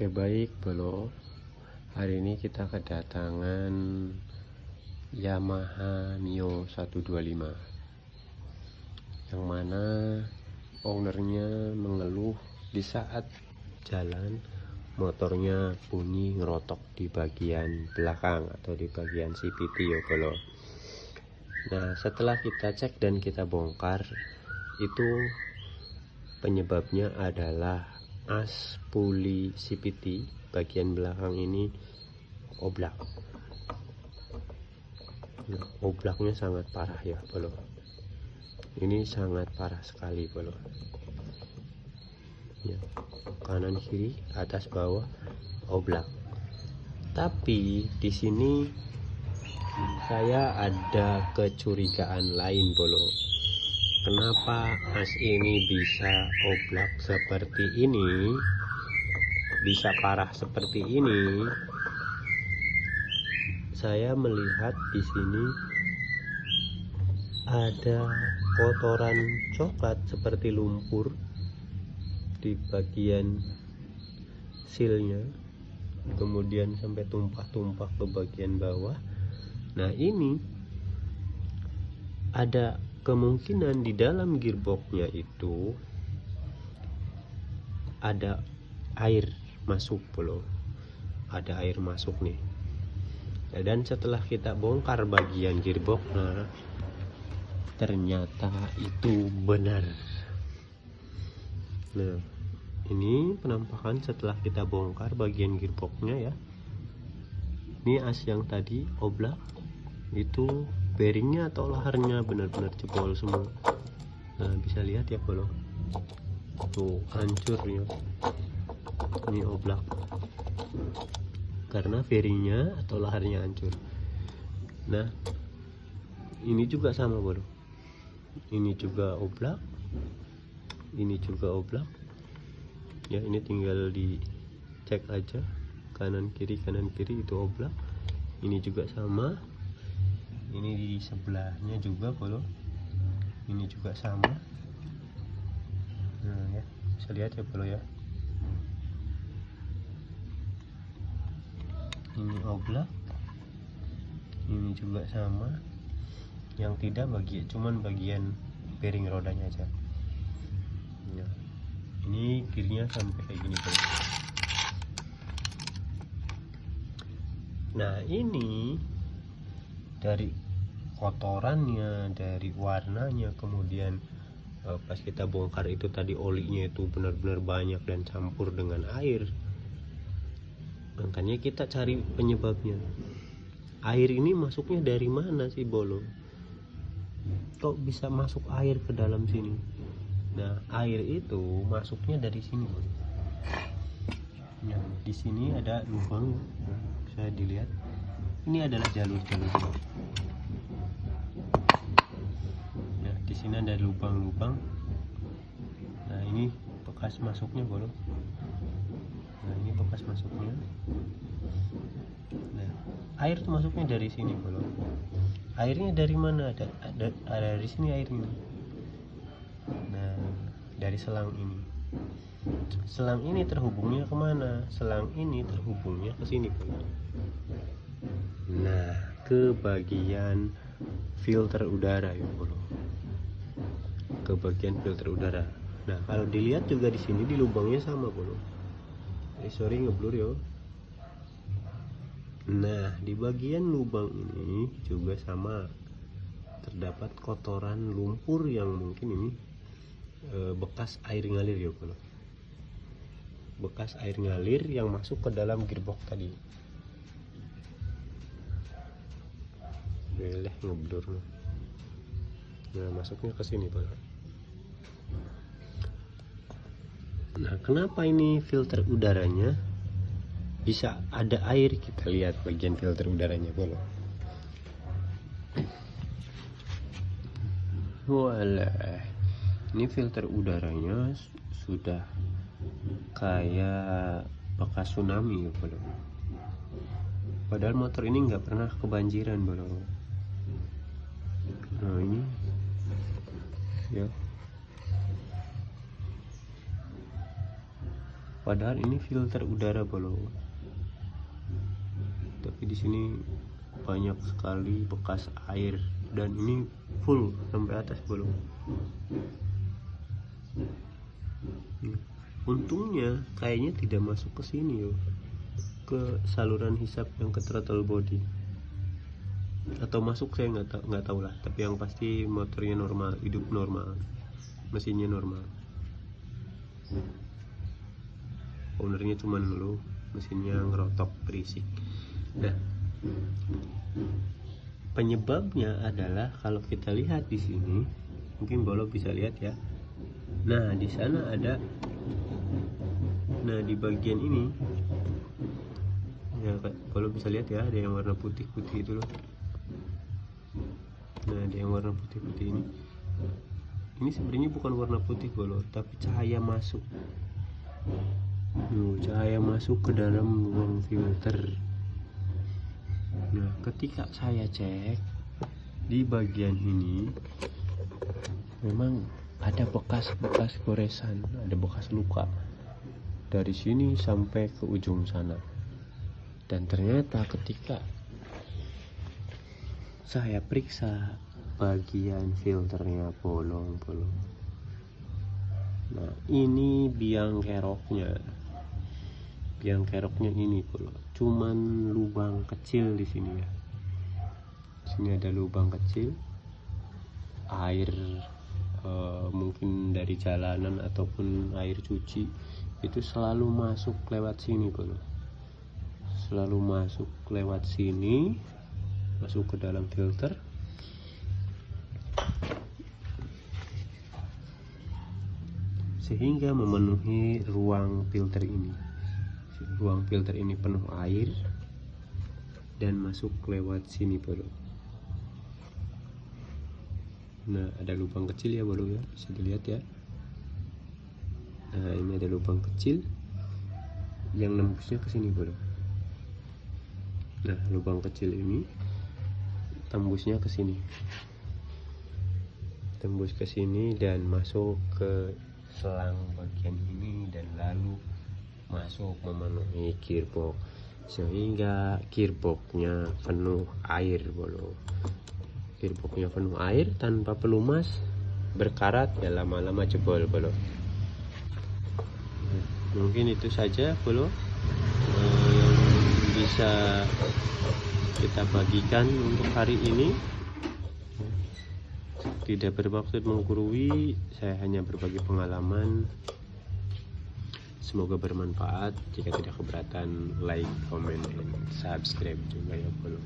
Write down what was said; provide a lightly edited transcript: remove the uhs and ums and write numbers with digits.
Oke, baik bro, hari ini kita kedatangan Yamaha Mio 125 yang mana ownernya mengeluh di saat jalan motornya bunyi ngerotok di bagian belakang atau di bagian CVT ya bro. Nah, setelah kita cek dan kita bongkar, itu penyebabnya adalah as puli CVT bagian belakang ini oblak. Nah, oblaknya sangat parah ya bro. Ini sangat parah sekali bro. Ya, kanan kiri atas bawah oblak. Tapi di sini saya ada kecurigaan lain bro. Kenapa as ini bisa oblak seperti ini, bisa parah seperti ini? Saya melihat di sini ada kotoran coklat seperti lumpur di bagian silnya, kemudian sampai tumpah-tumpah ke bagian bawah. Nah, ini ada kemungkinan di dalam gearboxnya itu ada air masuk bro, ada air masuk nih. Dan setelah kita bongkar bagian gearbox, nah ternyata itu benar. Nah, ini penampakan setelah kita bongkar bagian gearboxnya ya. Ini as yang tadi oblak, itu bearingnya atau laharnya benar-benar jebol semua. Nah, bisa lihat ya bro, tuh hancur ya, ini oblak karena bearingnya atau laharnya hancur. Nah, ini juga sama bro, ini juga oblak, ini juga oblak ya. Ini tinggal dicek aja kanan kiri itu oblak. Ini juga sama, ini di sebelahnya juga bro, ini juga sama. Nah ya, bisa lihat ya bro ya, ini oblak, ini juga sama. Yang tidak cuman bagian bearing rodanya aja ya. Ini gearnya sampai kayak gini bro. Nah, ini dari kotorannya, dari warnanya, kemudian pas kita bongkar itu tadi olinya itu benar-benar banyak dan campur dengan air. Makanya kita cari penyebabnya. Air ini masuknya dari mana sih bolo? Kok bisa masuk air ke dalam sini? Nah, air itu masuknya dari sini. Nah, di sini ada lubang. Nah, bisa dilihat. Ini adalah jalur-jalur. Nah, di sini ada lubang-lubang. Nah, ini bekas masuknya bolo. Nah, ini bekas masuknya. Nah, air tuh masuknya dari sini bolo. Airnya dari mana? Ada dari sini airnya. Nah, dari selang ini. Selang ini terhubungnya kemana? Selang ini terhubungnya ke sini bolo. Nah, ke bagian filter udara ya bro, ke bagian filter udara. Nah, kalau dilihat juga di sini di lubangnya sama bro. Sorry ngeblur yo. Nah, di bagian lubang ini juga sama, terdapat kotoran lumpur yang mungkin ini bekas air ngalir ya bro, bekas air ngalir yang masuk ke dalam gearbox tadi. Boleh ngeblur. Nah, masuknya ke sini bro. Nah, kenapa ini filter udaranya bisa ada air? Kita lihat bagian filter udaranya bro. Walah, ini filter udaranya sudah kayak bekas tsunami ya bro. Padahal motor ini nggak pernah kebanjiran bro. Nah, ini ya, padahal ini filter udara bolo, tapi di sini banyak sekali bekas air dan ini full sampai atas bolo. Untungnya kayaknya tidak masuk ke sini yo, ke saluran hisap yang ke throttle body, atau masuk saya nggak tahu lah, tapi yang pasti motornya normal, hidup normal, mesinnya normal. Ownernya cuman dulu mesinnya ngerotok berisik. Nah, penyebabnya adalah kalau kita lihat di sini, mungkin bolo bisa lihat ya. Nah, di sana ada, nah di bagian ini ya bolo bisa lihat ya, ada yang warna putih-putih itu loh. Nah, ada yang warna putih-putih ini. Ini sebenarnya bukan warna putih bolo, tapi cahaya masuk. Cahaya masuk ke dalam ruang filter. Nah, ketika saya cek di bagian ini, memang ada bekas-bekas goresan, ada bekas luka dari sini sampai ke ujung sana. Dan ternyata ketika saya periksa bagian filternya bolong. Nah, ini biang keroknya ini bolo, cuman lubang kecil di sini ya. Sini ada lubang kecil, air mungkin dari jalanan ataupun air cuci itu selalu masuk lewat sini bolo, selalu masuk lewat sini, masuk ke dalam filter. Sehingga memenuhi ruang filter ini. Ruang filter ini penuh air dan masuk lewat sini bolo. Nah, ada lubang kecil ya bolo ya, bisa dilihat ya. Nah, ini ada lubang kecil yang nembusnya ke sini bolo. Nah, lubang kecil ini tembusnya ke sini, tembus ke sini dan masuk ke selang bagian ini dan lalu masuk memenuhi gearbox, sehingga gearboxnya penuh air bolo. Gearboxnya penuh air tanpa pelumas, berkarat ya, lama-lama jebol bolo. Mungkin itu saja bolo yang bisa kita bagikan untuk hari ini. Tidak bermaksud menggurui, saya hanya berbagi pengalaman. Semoga bermanfaat. Jika tidak keberatan, like, comment, dan subscribe juga ya bolo.